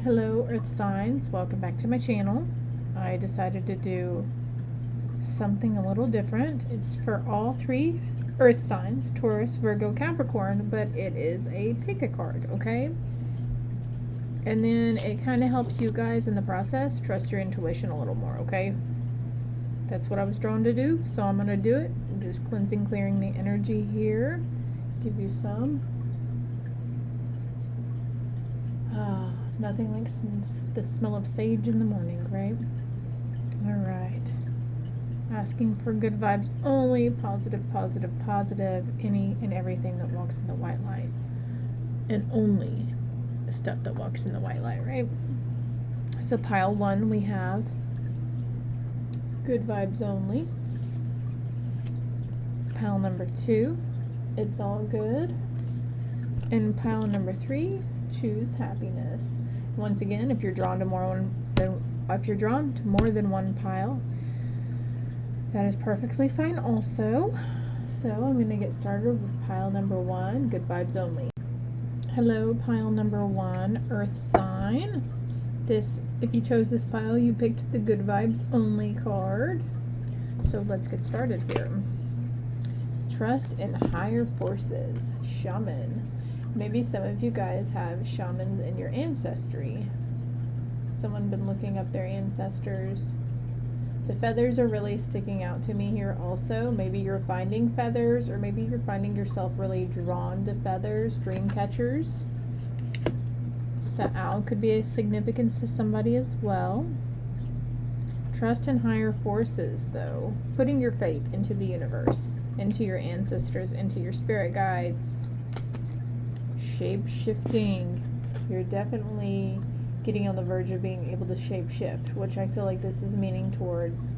Hello Earth signs, welcome back to my channel. I decided to do something a little different. It's for all three Earth signs, Taurus, Virgo, Capricorn, but it is a pick a card, okay? And then it kind of helps you guys in the process trust your intuition a little more, okay? That's what I was drawn to do, so I'm going to do it. I'm just cleansing, clearing the energy here. Give you some. Nothing like the smell of sage in the morning, right? All right. Asking for good vibes only, positive, positive, positive, any and everything that walks in the white light. And only the stuff that walks in the white light, right? So pile 1, we have good vibes only. Pile number 2, it's all good. And pile number 3, choose happiness. Once again, if you're drawn to more than one pile, that is perfectly fine also. So I'm going to get started with pile number 1, good vibes only. Hello, pile number 1, earth sign. If you chose this pile, you picked the good vibes only card. So let's get started here. Trust in higher forces, shaman. Maybe some of you guys have shamans in your ancestry. Someone been looking up their ancestors. The feathers are really sticking out to me here also. Maybe you're finding feathers, or maybe you're finding yourself really drawn to feathers, dream catchers. The owl could be a significance to somebody as well. Trust in higher forces, though. Putting your faith into the universe, into your ancestors, into your spirit guides. Shape-shifting. You're definitely getting on the verge of being able to shape-shift, which I feel like this is meaning towards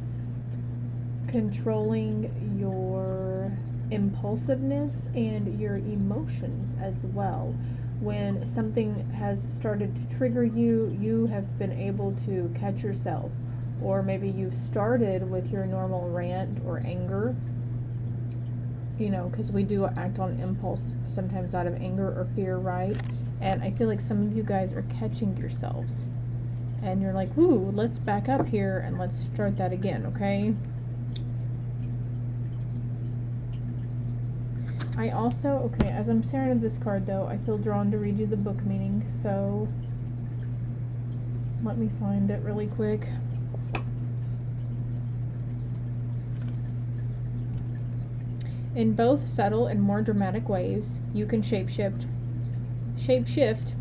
controlling your impulsiveness and your emotions as well. When something has started to trigger you, you have been able to catch yourself. Or maybe you've started with your normal rant or anger, you know, because we do act on impulse sometimes out of anger or fear, right? And I feel like some of you guys are catching yourselves. And you're like, ooh, let's back up here and let's start that again, okay? I also, okay, as I'm staring at this card though, I feel drawn to read you the book meaning, so let me find it really quick. In both subtle and more dramatic ways, you can shapeshift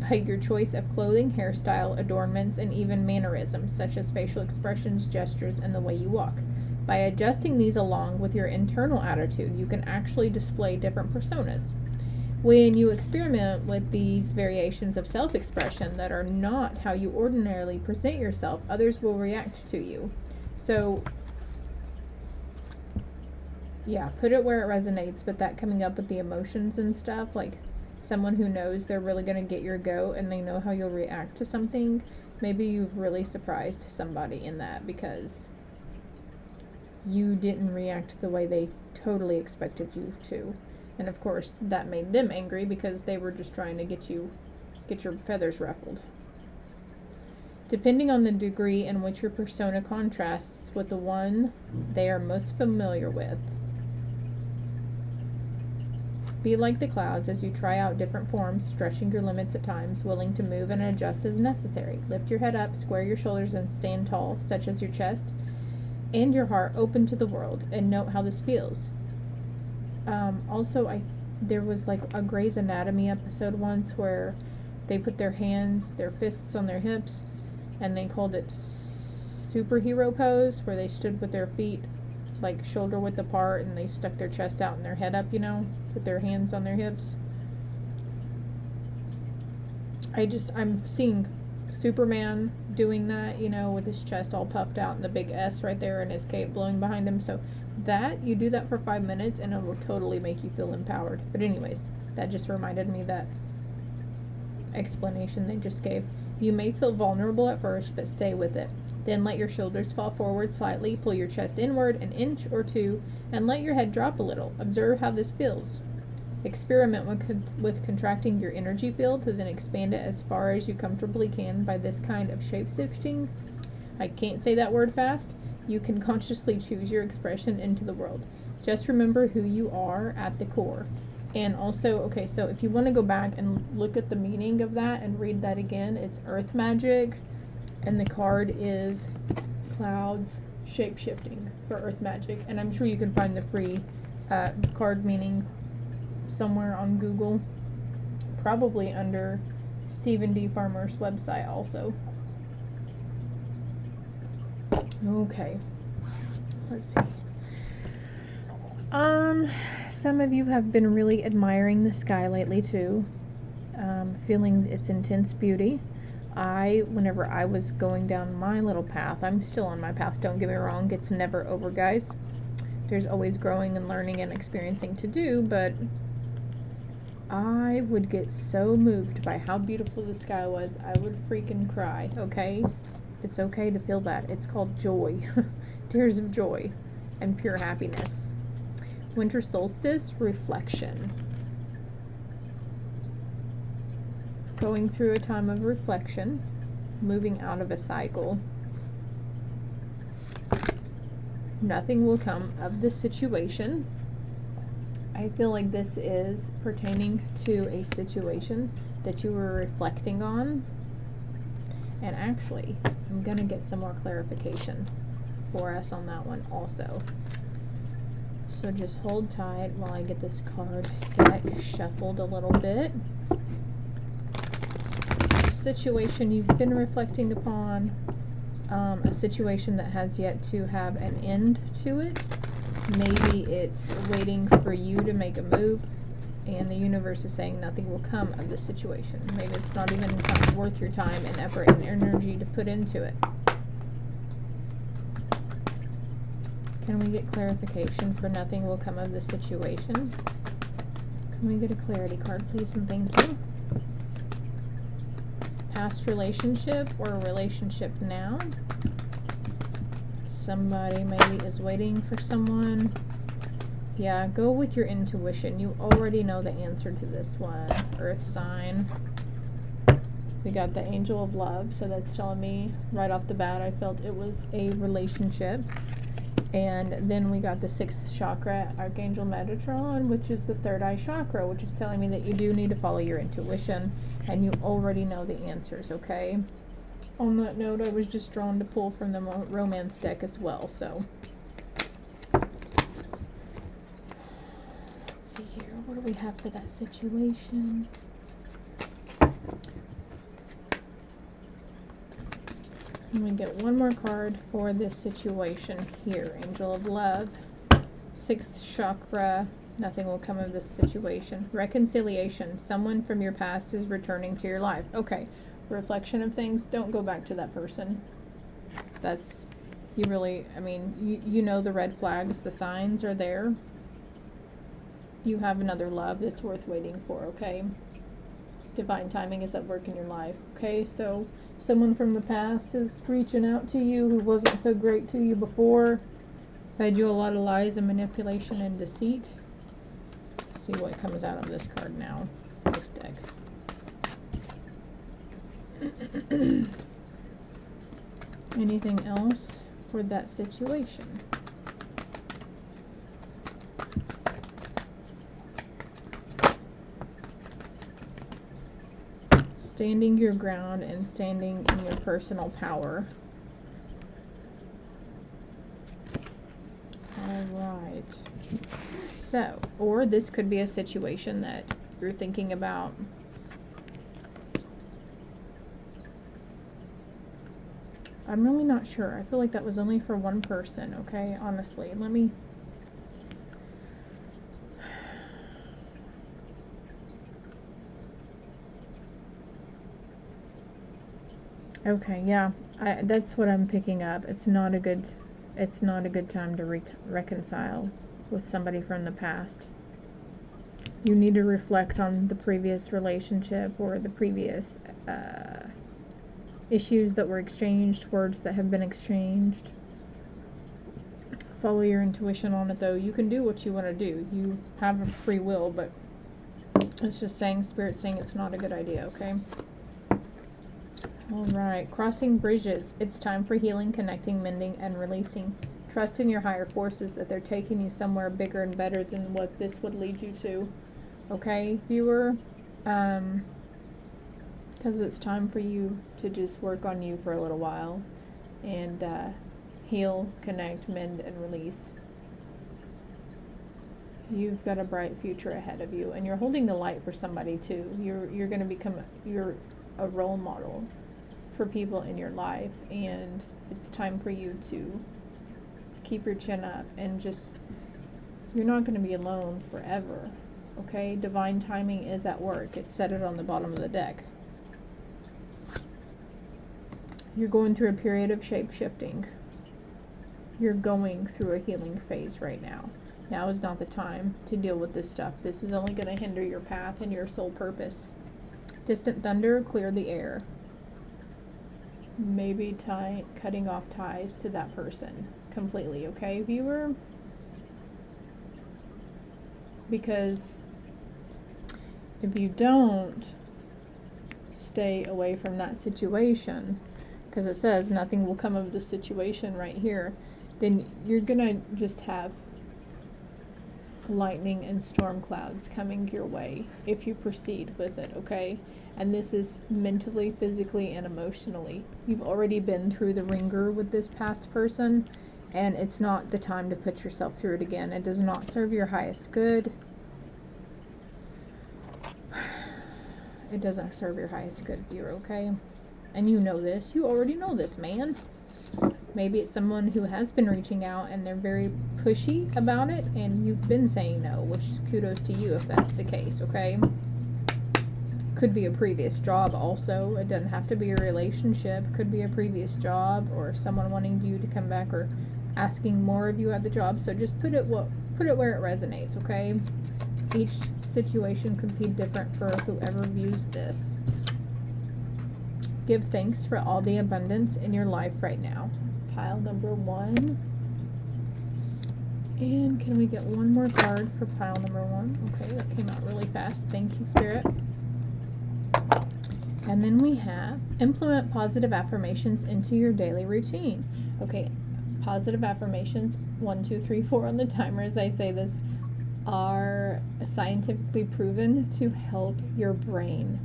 by your choice of clothing, hairstyle, adornments, and even mannerisms, such as facial expressions, gestures, and the way you walk. By adjusting these along with your internal attitude, you can actually display different personas. When you experiment with these variations of self-expression that are not how you ordinarily present yourself, others will react to you. So yeah, put it where it resonates, but that coming up with the emotions and stuff, like someone who knows they're really going to get your goat and they know how you'll react to something, maybe you've really surprised somebody in that because you didn't react the way they totally expected you to. And of course, that made them angry because they were just trying to get your feathers ruffled. Depending on the degree in which your persona contrasts with the one they are most familiar with. Be like the clouds as you try out different forms, stretching your limits at times, willing to move and adjust as necessary. Lift your head up, square your shoulders, and stand tall, such as your chest and your heart open to the world, and note how this feels. Also, there was like a Grey's Anatomy episode once where they put their fists on their hips, and they called it superhero pose, where they stood with their feet like shoulder width apart and they stuck their chest out and their head up, you know, with their hands on their hips. I'm seeing Superman doing that, you know, with his chest all puffed out and the big S right there and his cape blowing behind him. So you do that for 5 minutes and it will totally make you feel empowered. But anyways, that just reminded me that explanation they just gave. You may feel vulnerable at first, but stay with it. Then let your shoulders fall forward slightly, pull your chest inward an inch or two, and let your head drop a little. Observe how this feels. Experiment with contracting your energy field to then expand it as far as you comfortably can by this kind of shape-shifting. I can't say that word fast. You can consciously choose your expression into the world. Just remember who you are at the core. And also, okay, so if you want to go back and look at the meaning of that and read that again, it's earth magic, and the card is clouds shape-shifting for earth magic. And I'm sure you can find the free card meaning somewhere on Google, probably under Stephen D. Farmer's website also. Okay, let's see. Some of you have been really admiring the sky lately too, feeling its intense beauty. Whenever I was going down my little path, I'm still on my path, don't get me wrong, it's never over, guys. There's always growing and learning and experiencing to do, but I would get so moved by how beautiful the sky was, I would freaking cry, okay? It's okay to feel that. It's called joy. Tears of joy and pure happiness. Winter solstice, reflection. Going through a time of reflection, moving out of a cycle. Nothing will come of this situation. I feel like this is pertaining to a situation that you were reflecting on. And actually, I'm going to get some more clarification for us on that one also. So just hold tight while I get this card deck shuffled a little bit. Situation you've been reflecting upon, a situation that has yet to have an end to it. Maybe it's waiting for you to make a move, and the universe is saying nothing will come of this situation. Maybe it's not even worth your time and effort and energy to put into it. Can we get clarification for nothing will come of this situation? Can we get a clarity card, please, and thank you? Past relationship or relationship now. Somebody maybe is waiting for someone. Yeah, go with your intuition. You already know the answer to this one. Earth sign. We got the Angel of Love, so that's telling me right off the bat I felt it was a relationship. And then we got the 6th chakra, Archangel Metatron, which is the 3rd eye chakra, which is telling me that you do need to follow your intuition, and you already know the answers, okay? On that note, I was just drawn to pull from the romance deck as well, so. Let's see here, what do we have for that situation? And we get one more card for this situation here. Angel of Love, 6th chakra, nothing will come of this situation. Reconciliation, someone from your past is returning to your life. Okay, reflection of things, don't go back to that person. That's, you really, I mean, you know the red flags, the signs are there. You have another love that's worth waiting for, okay? Divine timing is at work in your life, okay? So someone from the past is reaching out to you who wasn't so great to you before, fed you a lot of lies and manipulation and deceit. Let's see what comes out of this card now, this deck. Anything else for that situation? Standing your ground and standing in your personal power. Alright. So, or this could be a situation that you're thinking about. I'm really not sure. I feel like that was only for one person, okay? Honestly, let me... Okay, yeah, that's what I'm picking up. It's not a good time to reconcile with somebody from the past. You need to reflect on the previous relationship or the previous issues that were exchanged, words that have been exchanged. Follow your intuition on it, though. You can do what you want to do. You have a free will, but It's just saying, Spirit saying it's not a good idea, okay? All right, crossing bridges. It's time for healing, connecting, mending, and releasing. Trust in your higher forces that they're taking you somewhere bigger and better than what this would lead you to. Okay, viewer? Because it's time for you to just work on you for a little while and heal, connect, mend, and release. You've got a bright future ahead of you, and you're holding the light for somebody too. You're going to become a role model for people in your life, and it's time for you to keep your chin up and just, you're not going to be alone forever. Okay, divine timing is at work. It said it on the bottom of the deck. You're going through a period of shape shifting. You're going through a healing phase right now. Now is not the time to deal with this stuff. This is only going to hinder your path and your soul purpose. Distant thunder, clear the air. Maybe cutting off ties to that person completely, okay, viewer? Because if you don't stay away from that situation, because it says nothing will come of the situation right here, then you're gonna just have lightning and storm clouds coming your way if you proceed with it, okay? And this is mentally, physically, and emotionally. You've already been through the ringer with this past person, and it's not the time to put yourself through it again. It does not serve your highest good. It doesn't serve your highest good, dear, okay? And you know this. You already know this, man. Maybe it's someone who has been reaching out and they're very pushy about it, and you've been saying no, which kudos to you if that's the case, okay? Could be a previous job also. It doesn't have to be a relationship. Could be a previous job or someone wanting you to come back or asking more of you at the job. So just put it where it resonates, okay? Each situation could be different for whoever views this. Give thanks for all the abundance in your life right now. Pile number 1. And can we get one more card for pile number 1? Okay, that came out really fast. Thank you, Spirit. And then we have implement positive affirmations into your daily routine. Okay, positive affirmations, 1, 2, 3, 4 on the timer as I say this, are scientifically proven to help your brain.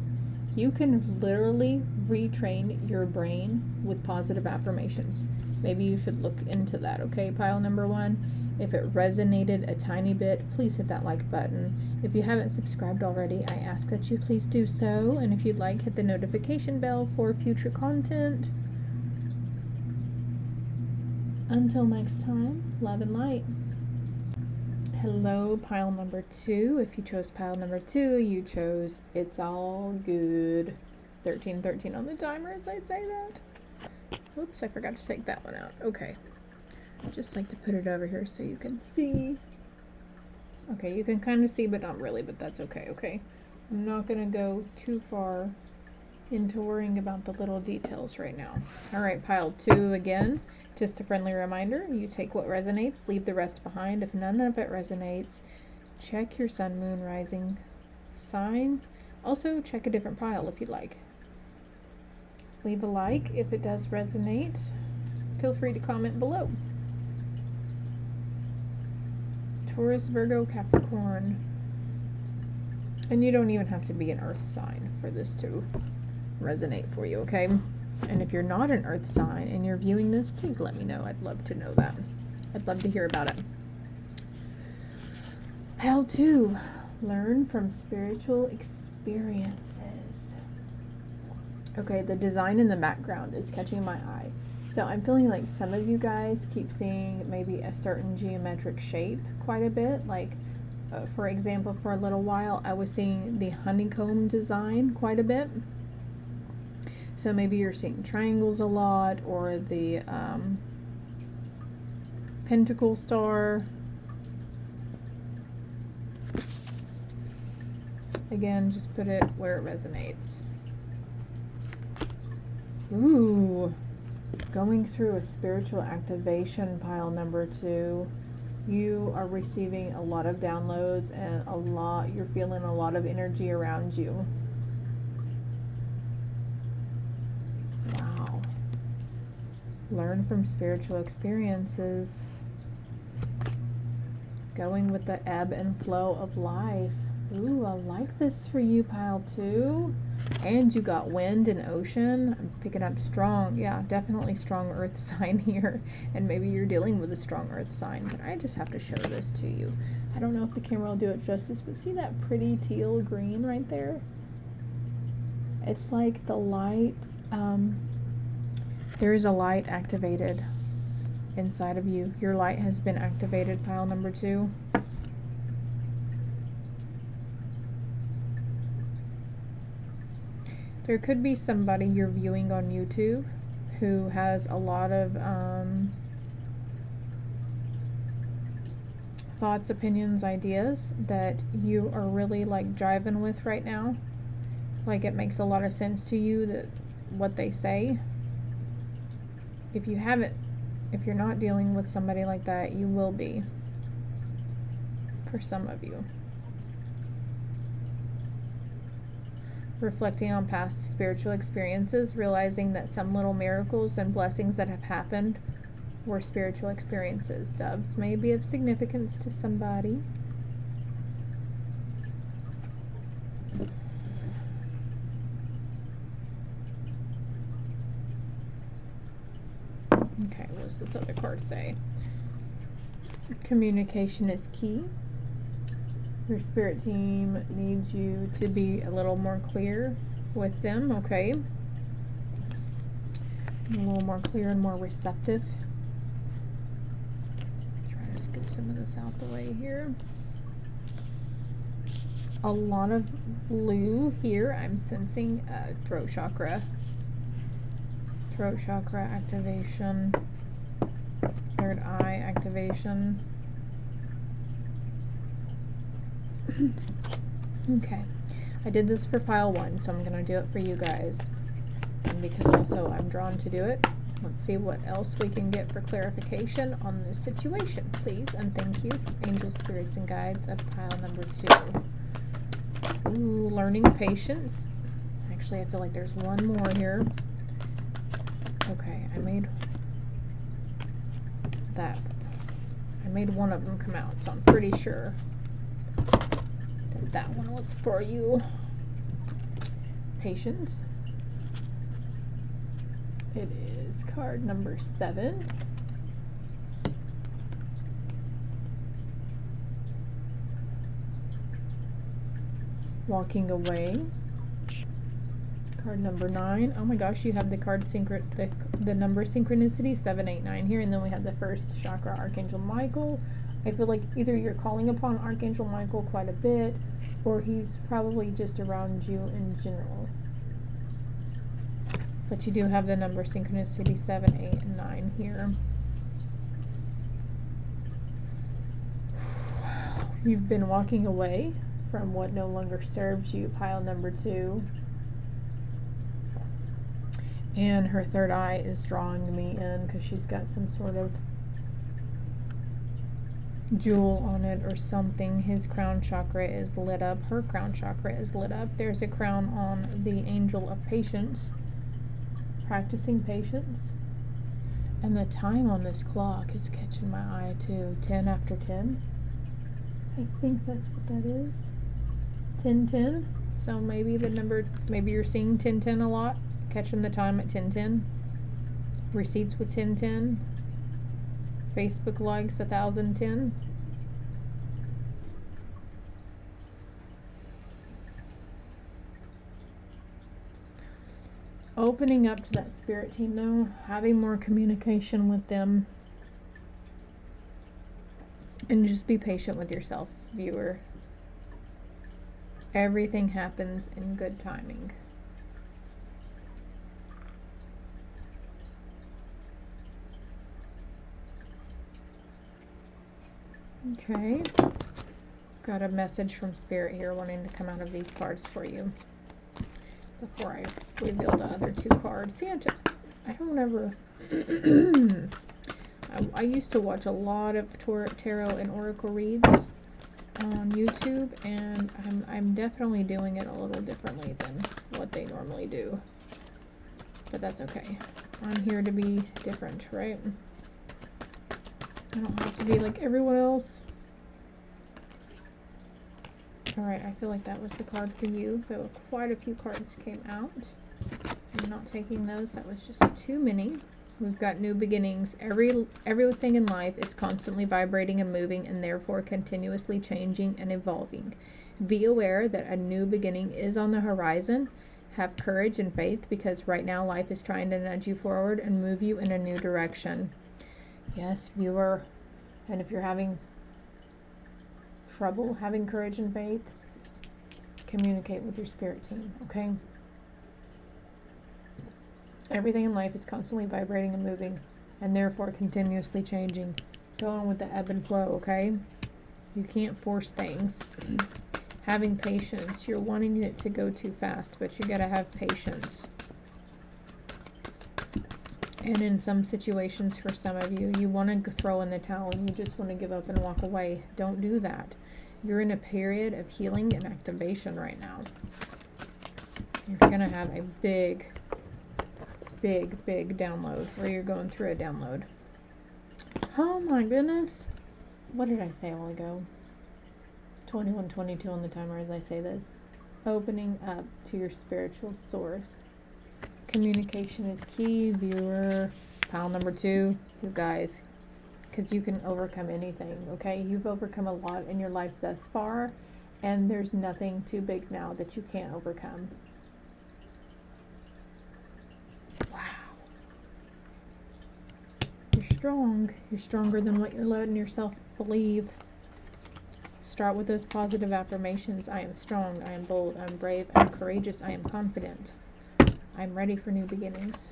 You can literally retrain your brain with positive affirmations. Maybe you should look into that, okay, pile number 1. If it resonated a tiny bit, please hit that like button. If you haven't subscribed already, I ask that you please do so. And if you'd like, hit the notification bell for future content. Until next time, love and light. Hello, pile number 2. If you chose pile number 2, you chose It's All Good. 1313 on the timer as I say that. Oops, I forgot to take that one out. Okay. Just like to put it over here so you can see. Okay, you can kind of see, but not really, but that's okay, okay? I'm not going to go too far into worrying about the little details right now. All right, pile 2 again. Just a friendly reminder, you take what resonates, leave the rest behind. If none of it resonates, check your sun, moon, rising signs. Also, check a different pile if you'd like. Leave a like if it does resonate. Feel free to comment below. Taurus, Virgo, Capricorn. And you don't even have to be an earth sign for this to resonate for you, okay? And if you're not an earth sign and you're viewing this, please let me know. I'd love to know that. I'd love to hear about it. Pile 2, learn from spiritual experiences. Okay, the design in the background is catching my eye. So I'm feeling like some of you guys keep seeing maybe a certain geometric shape quite a bit. Like, for example, for a little while, I was seeing the honeycomb design quite a bit. So maybe you're seeing triangles a lot, or the pentacle star. Again, just put it where it resonates. Ooh, going through a spiritual activation, pile number 2. You are receiving a lot of downloads and you're feeling a lot of energy around you. Wow. Learn from spiritual experiences. Going with the ebb and flow of life. Ooh, I like this for you, pile 2. And you got wind and ocean. I'm picking up strong, yeah, definitely strong earth sign here. And maybe you're dealing with a strong earth sign, but I just have to show this to you. I don't know if the camera will do it justice, but see that pretty teal green right there? It's like the light, there is a light activated inside of you. Your light has been activated, pile number 2. There could be somebody you're viewing on YouTube who has a lot of thoughts, opinions, ideas that you are really like driving with right now. Like it makes a lot of sense to you, that what they say. If you're not dealing with somebody like that, you will be, for some of you. Reflecting on past spiritual experiences, realizing that some little miracles and blessings that have happened were spiritual experiences. Doves may be of significance to somebody. Okay, what does this other card say? Communication is key. Your spirit team needs you to be a little more clear with them, okay? A little more clear and more receptive. Try to scoop some of this out the way here. A lot of blue here. I'm sensing throat chakra. Throat chakra activation. Third eye activation. Okay, I did this for pile 1, so I'm going to do it for you guys. And because also I'm drawn to do it, let's see what else we can get for clarification on this situation, please. And thank you, angel spirits and guides of pile number 2. Ooh, learning patience. Actually, I feel like there's one more here. Okay, I made one of them come out, so I'm pretty sure that one was for you. Patience. It is card number 7. Walking away. Card number 9. Oh my gosh, you have the card the number synchronicity 789 here, and then we have the first chakra, Archangel Michael. I feel like either you're calling upon Archangel Michael quite a bit, or he's probably just around you in general. But you do have the number synchronicity 7, 8, and 9 here. You've been walking away from what no longer serves you, pile number 2. And her third eye is drawing me in because she's got some sort of jewel on it or something. His crown chakra is lit up. Her crown chakra is lit up. There's a crown on the angel of patience. Practicing patience. And the time on this clock is catching my eye too. 10 after 10. I think that's what that is. 10:10. So maybe the number, maybe you're seeing 10:10 a lot. Catching the time at 10:10. Receipts with 10:10. Facebook likes 1010. Opening up to that spirit team though, having more communication with them, and just be patient with yourself, viewer. Everything happens in good timing. Okay, got a message from Spirit here wanting to come out of these cards for you before I reveal the other 2 cards. See, I don't ever, I I used to watch a lot of tarot and oracle reads on YouTube, and I'm definitely doing it a little differently than what they normally do. But that's okay. I'm here to be different, right? I don't have to be like everyone else. Alright, I feel like that was the card for you. There were quite a few cards came out. I'm not taking those. That was just too many. We've got new beginnings. Everything in life is constantly vibrating and moving, and therefore continuously changing and evolving. Be aware that a new beginning is on the horizon. Have courage and faith, because right now life is trying to nudge you forward and move you in a new direction. Yes, viewer, and if you're having trouble having courage and faith, communicate with your spirit team, okay? Everything in life is constantly vibrating and moving, and therefore continuously changing. Going with the ebb and flow, okay? You can't force things. Having patience. You're wanting it to go too fast, but you gotta have patience. And in some situations, for some of you, you want to throw in the towel and you just want to give up and walk away. Don't do that. You're in a period of healing and activation right now. You're going to have a big download, or you're going through a download. Oh my goodness. What did I say a while ago? 21:22 on the timer as I say this. Opening up to your spiritual source. Communication is key, viewer. Pile number 2, you guys, because you can overcome anything, okay? You've overcome a lot in your life thus far, and there's nothing too big now that you can't overcome. Wow. You're strong. You're stronger than what you're letting yourself believe. Start with those positive affirmations. I am strong. I am bold. I'm brave. I'm courageous. I am confident. I'm ready for new beginnings.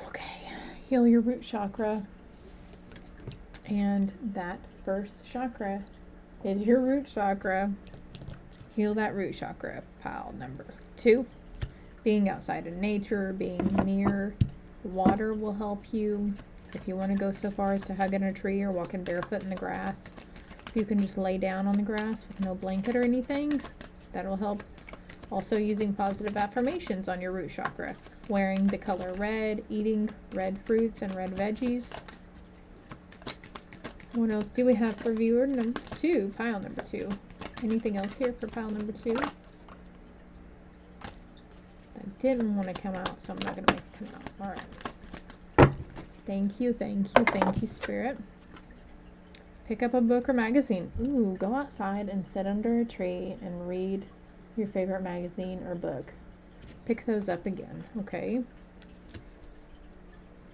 Okay, heal your root chakra. And that first chakra is your root chakra. Heal that root chakra. Pile number 2. Being outside in nature, being near water will help you. If you want to go so far as to hugging a tree or walking barefoot in the grass, you can just lay down on the grass with no blanket or anything. That'll help. Also using positive affirmations on your root chakra. Wearing the color red, eating red fruits and red veggies. What else do we have for viewer number 2? Pile number 2. Anything else here for pile number 2? That didn't want to come out, so I'm not going to make it come out. Alright. Thank you, Spirit. Pick up a book or magazine. Ooh, go outside and sit under a tree and read your favorite magazine or book. Pick those up again, okay?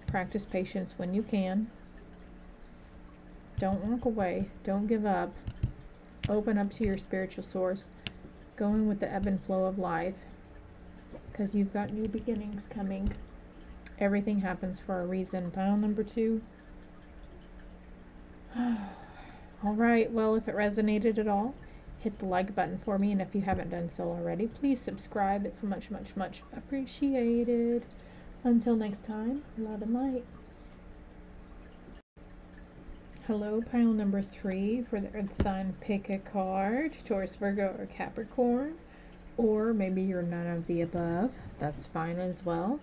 Practice patience when you can. Don't walk away. Don't give up. Open up to your spiritual source. Going with the ebb and flow of life, because you've got new beginnings coming. Everything happens for a reason. Pile number 2. Alright, well, if it resonated at all, hit the like button for me, and if you haven't done so already, please subscribe. It's much appreciated. Until next time, love and light. Hello, pile number 3 for the Earth sign. Pick a card, Taurus, Virgo, or Capricorn, or maybe you're none of the above. That's fine as well.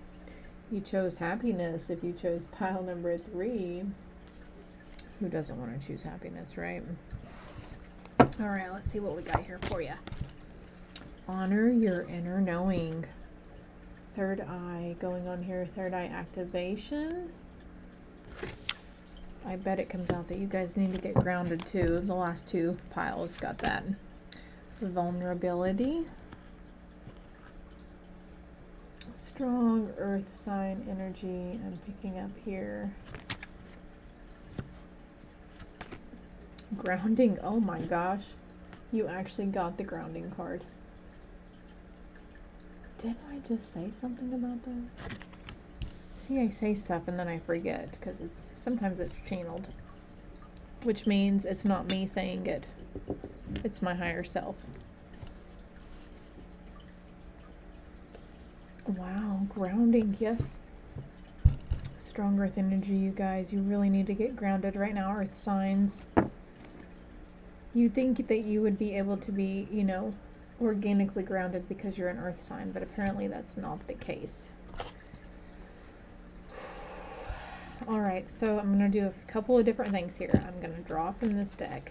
You chose happiness if you chose pile number 3. Who doesn't want to choose happiness, right? Alright, let's see what we got here for you. Honor your inner knowing. Third eye going on here. Third eye activation. I bet it comes out that you guys need to get grounded too. The last 2 piles got that. Vulnerability. Strong earth sign energy I'm picking up here. Grounding. Oh my gosh. You actually got the grounding card. Didn't I just say something about that? See, I say stuff and then I forget because sometimes it's channeled, which means it's not me saying it. It's my higher self. Wow, grounding. Yes. strong earth energy, you guys. You really need to get grounded right now, earth signs. You think that you would be able to be, you know, organically grounded because you're an earth sign, but apparently that's not the case. All right, so I'm going to do a couple of different things here. I'm going to draw from this deck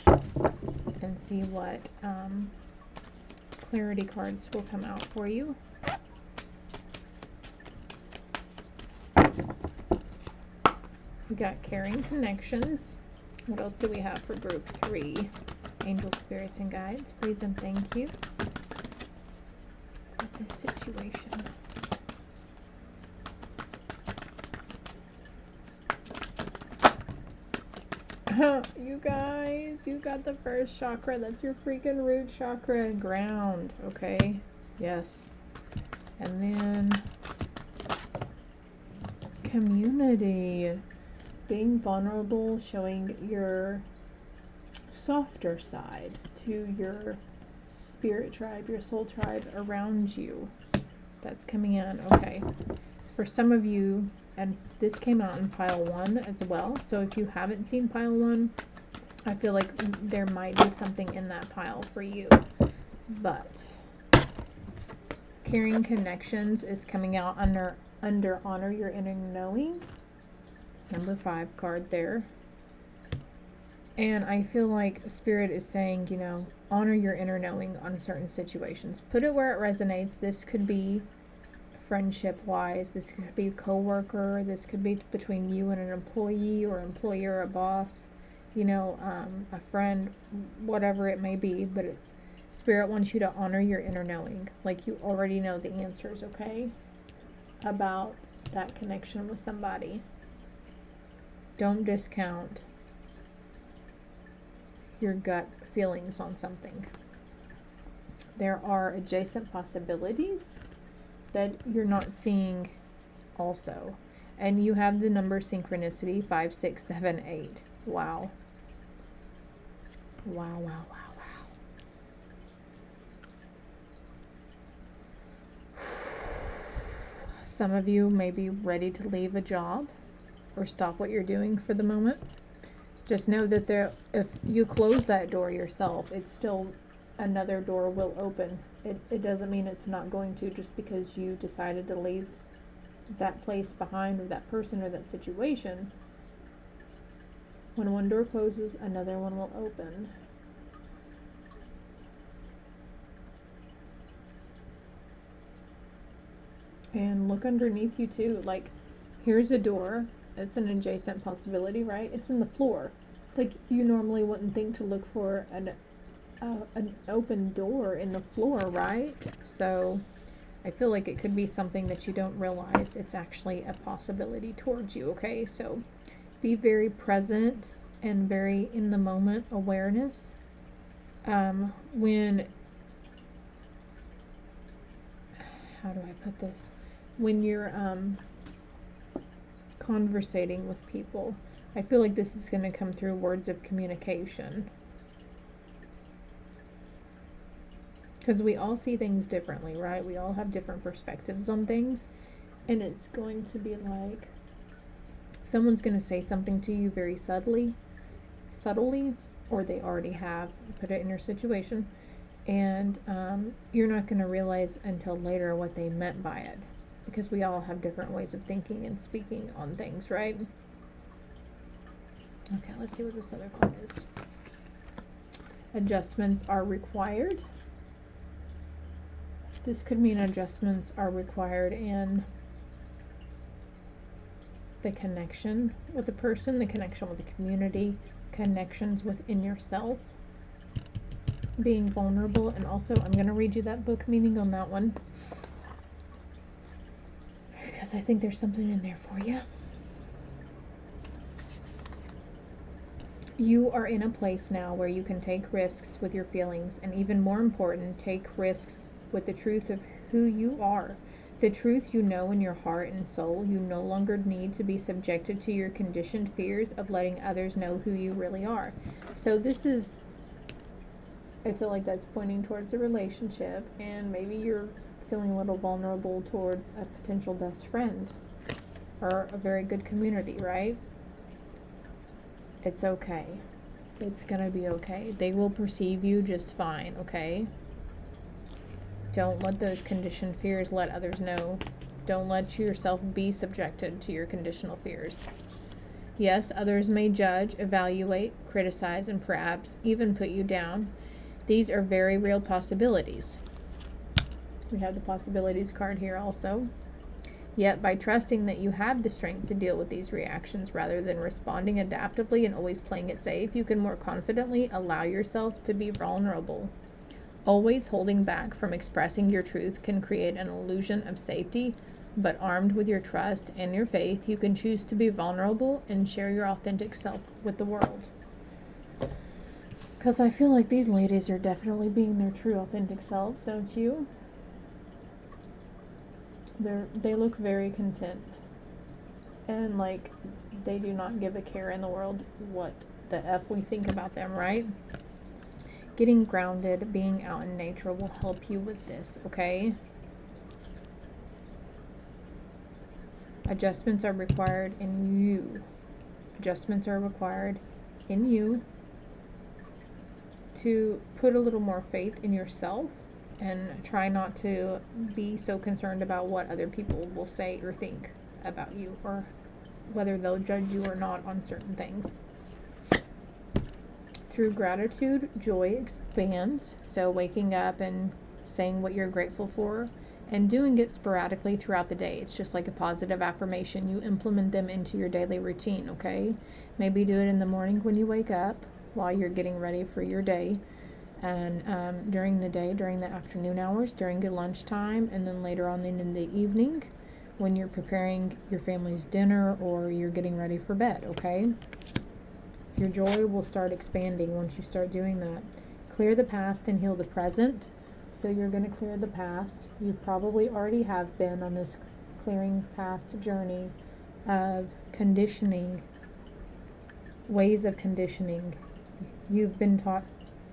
and see what clarity cards will come out for you. We got caring connections. What else do we have for group 3? Angel spirits and guides. Please and thank you for this situation. You guys, you got the first chakra. That's your freaking root chakra. Ground. Okay. Yes. And then community. Being vulnerable, showing your softer side to your spirit tribe, your soul tribe around you. That's coming in. Okay. For some of you, and this came out in pile 1 as well, so if you haven't seen pile 1, I feel like there might be something in that pile for you. But caring connections is coming out under honor your inner knowing. Number 5 card there. And I feel like Spirit is saying, you know, honor your inner knowing on certain situations. Put it where it resonates. This could be friendship-wise. This could be a co-worker. This could be between you and an employee or employer, a boss, you know, a friend, whatever it may be. But Spirit wants you to honor your inner knowing. Like you already know the answers, okay? About that connection with somebody. Don't discount your gut feelings on something. There are adjacent possibilities that you're not seeing also. And you have the number synchronicity 5, 6, 7, 8. Wow. Wow, wow, wow, wow. Some of you may be ready to leave a job or stop what you're doing for the moment. Just know that if you close that door yourself, it's still another door will open. It doesn't mean it's not going to just because you decided to leave that place behind or that person or that situation. When one door closes, another one will open. And look underneath you too. Like, here's a door. It's an adjacent possibility, right? It's in the floor. Like, you normally wouldn't think to look for an open door in the floor, right? So I feel like it could be something that you don't realize it's actually a possibility towards you, okay? So be very present and very in the moment awareness. When, how do I put this? When you're conversating with people, I feel like this is going to come through words of communication. Because we all see things differently, right? We all have different perspectives on things. And it's going to be like someone's going to say something to you very subtly, or they already have. Put it in your situation. And you're not going to realize until later what they meant by it. Because we all have different ways of thinking and speaking on things, right? Okay, let's see what this other card is. Adjustments are required. This could mean adjustments are required in the connection with the person, the connection with the community, connections within yourself, being vulnerable. And also, I'm going to read you that book meaning on that one, because I think there's something in there for you. You are in a place now where you can take risks with your feelings, and even more important, take risks with the truth of who you are. The truth you know in your heart and soul. You no longer need to be subjected to your conditioned fears of letting others know who you really are. So this is, I feel like that's pointing towards a relationship, and maybe you're feeling a little vulnerable towards a potential best friend. or a very good community, right? It's okay. It's gonna be okay. They will perceive you just fine, okay? Don't let those conditioned fears let others know. Don't let yourself be subjected to your conditional fears. Yes, others may judge, evaluate, criticize, and perhaps even put you down. These are very real possibilities. We have the possibilities card here also. Yet, by trusting that you have the strength to deal with these reactions rather than responding adaptively and always playing it safe, you can more confidently allow yourself to be vulnerable. Always holding back from expressing your truth can create an illusion of safety, but armed with your trust and your faith, you can choose to be vulnerable and share your authentic self with the world. Because I feel like these ladies are definitely being their true authentic selves, don't you? They look very content. And like they do not give a care in the world what the F we think about them, right? Getting grounded, being out in nature will help you with this, okay? Adjustments are required in you. Adjustments are required in you to put a little more faith in yourself and try not to be so concerned about what other people will say or think about you, or whether they'll judge you or not on certain things. Through gratitude, joy expands. So waking up and saying what you're grateful for and doing it sporadically throughout the day. It's just like a positive affirmation. You implement them into your daily routine, okay? Maybe do it in the morning when you wake up while you're getting ready for your day. And during the day, during the afternoon hours, during your lunchtime, and then later on in the evening when you're preparing your family's dinner or you're getting ready for bed, okay? Your joy will start expanding once you start doing that. Clear the past and heal the present. So you're going to clear the past. You probably already have been on this clearing past journey of conditioning, ways of conditioning. You've been taught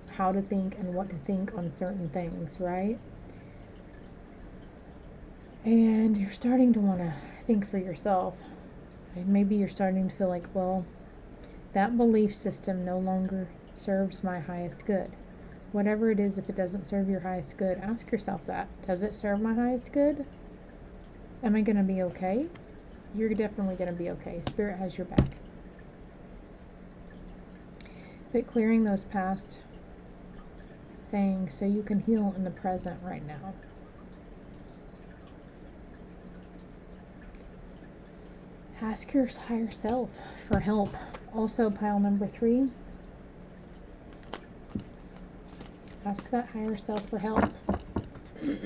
how to think and what to think on certain things, right? And you're starting to want to think for yourself. And maybe you're starting to feel like, well, that belief system no longer serves my highest good. Whatever it is, if it doesn't serve your highest good, ask yourself that. Does it serve my highest good? Am I going to be okay? You're definitely going to be okay. Spirit has your back. But clearing those past things so you can heal in the present right now. Ask your higher self for help. Also, pile number 3. Ask that higher self for help. I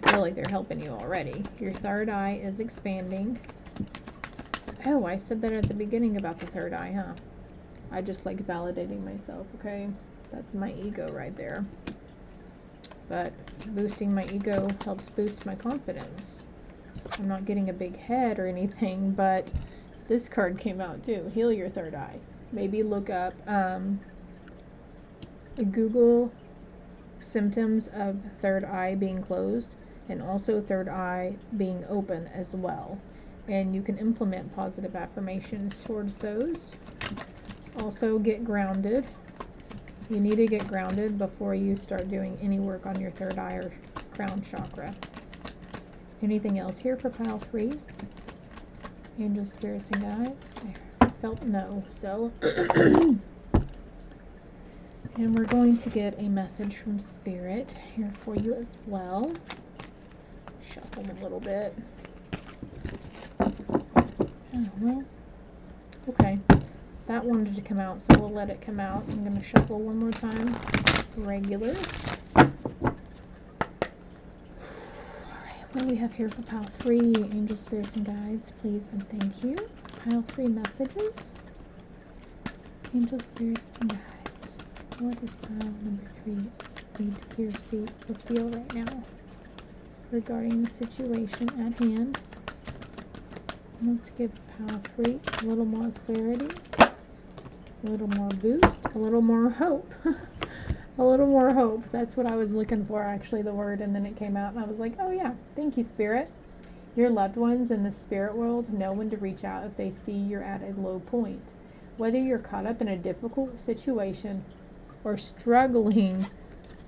feel like they're helping you already. Your third eye is expanding. Oh, I said that at the beginning about the third eye, huh? I just like validating myself, okay? That's my ego right there. But boosting my ego helps boost my confidence. I'm not getting a big head or anything, but this card came out too. Heal your third eye. Maybe look up, Google symptoms of third eye being closed and also third eye being open as well. And you can implement positive affirmations towards those. Also, get grounded. You need to get grounded before you start doing any work on your third eye or crown chakra. Anything else here for pile 3? Angels, spirits, and guides. I felt no. So, and we're going to get a message from Spirit here for you as well. Shuffle them a little bit. Oh, well, okay. That wanted to come out, so we'll let it come out. I'm going to shuffle one more time. Regular. What do we have here for pile 3? Angels, spirits, and guides, please and thank you. Pile 3 messages. Angels, spirits, and guides. What does pile number 3 need to hear, see, or feel right now regarding the situation at hand? Let's give pile 3 a little more clarity, a little more boost, a little more hope. A little more hope. That's what I was looking for, actually, the word, and then it came out, and I was like, oh yeah, thank you, Spirit. Your loved ones in the spirit world know when to reach out if they see you're at a low point. Whether you're caught up in a difficult situation or struggling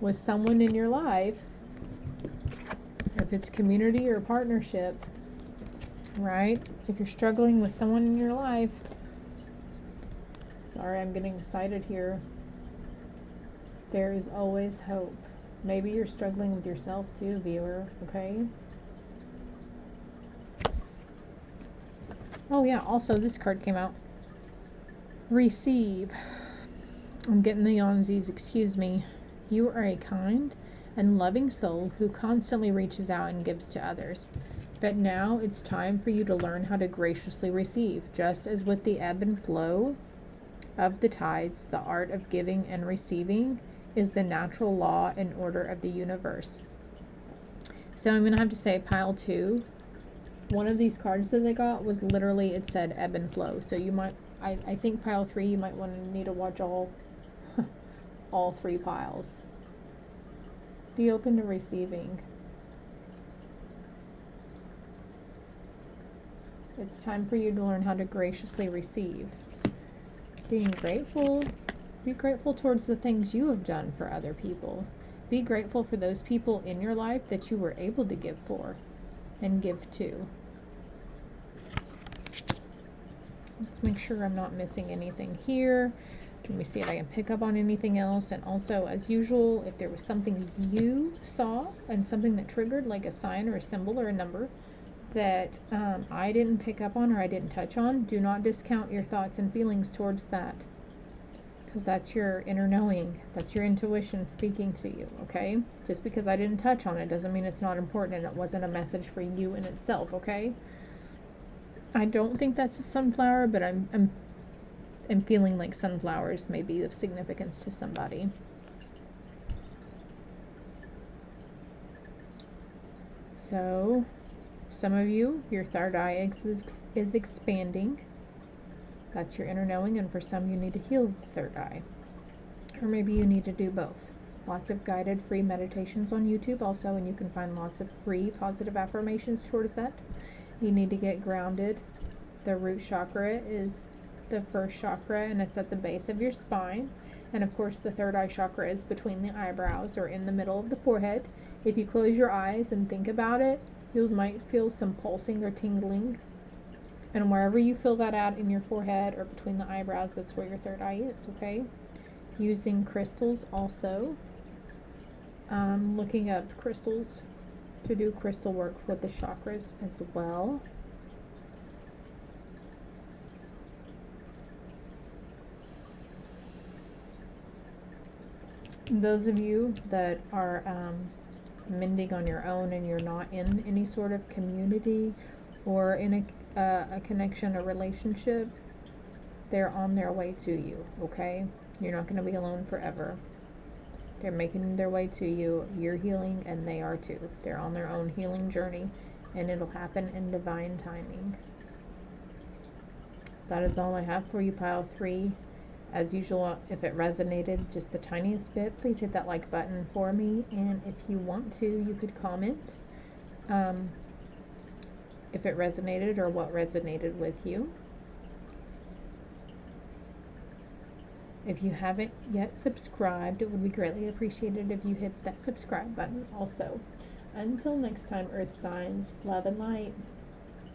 with someone in your life, if it's community or partnership, right? If you're struggling with someone in your life, sorry, I'm getting excited here. There is always hope. Maybe you're struggling with yourself too, viewer, okay? Oh yeah, also this card came out. Receive. I'm getting the yawns, excuse me. You are a kind and loving soul who constantly reaches out and gives to others. But now it's time for you to learn how to graciously receive. Just as with the ebb and flow of the tides, the art of giving and receiving is the natural law and order of the universe. So I'm going to have to say pile 2. One of these cards that they got was literally, it said ebb and flow. So you might, I think pile 3, you might need to watch all 3 piles. Be open to receiving. It's time for you to learn how to graciously receive. Being grateful. Be grateful towards the things you have done for other people. Be grateful for those people in your life that you were able to give for and give to. Let's make sure I'm not missing anything here. Let me see if I can pick up on anything else. And also, as usual, if there was something you saw and something that triggered, like a sign or a symbol or a number that I didn't pick up on or I didn't touch on, do not discount your thoughts and feelings towards that, because that's your inner knowing. That's your intuition speaking to you, okay? Just because I didn't touch on it doesn't mean it's not important and it wasn't a message for you in itself, okay? I don't think that's a sunflower, but I'm feeling like sunflowers may be of significance to somebody. So, some of you, your third eye is expanding. That's your inner knowing, and for some you need to heal the third eye. Or maybe you need to do both. Lots of guided free meditations on YouTube also, and you can find lots of free positive affirmations towards that. You need to get grounded. The root chakra is the first chakra, and it's at the base of your spine. And of course, the third eye chakra is between the eyebrows or in the middle of the forehead. If you close your eyes and think about it, you might feel some pulsing or tingling. And wherever you feel that at in your forehead or between the eyebrows, that's where your third eye is, okay? Using crystals also. Looking up crystals to do crystal work with the chakras as well. Those of you that are mending on your own and you're not in any sort of community or in a connection, a relationship, they're on their way to you, okay? You're not going to be alone forever. They're making their way to you. You're healing and they are too. They're on their own healing journey, and it'll happen in divine timing. That is all I have for you, pile 3. As usual, if it resonated just the tiniest bit, please hit that like button for me. And if you want to, you could comment if it resonated or what resonated with you. If you haven't yet subscribed, it would be greatly appreciated if you hit that subscribe button also. Until next time, Earth signs, love and light.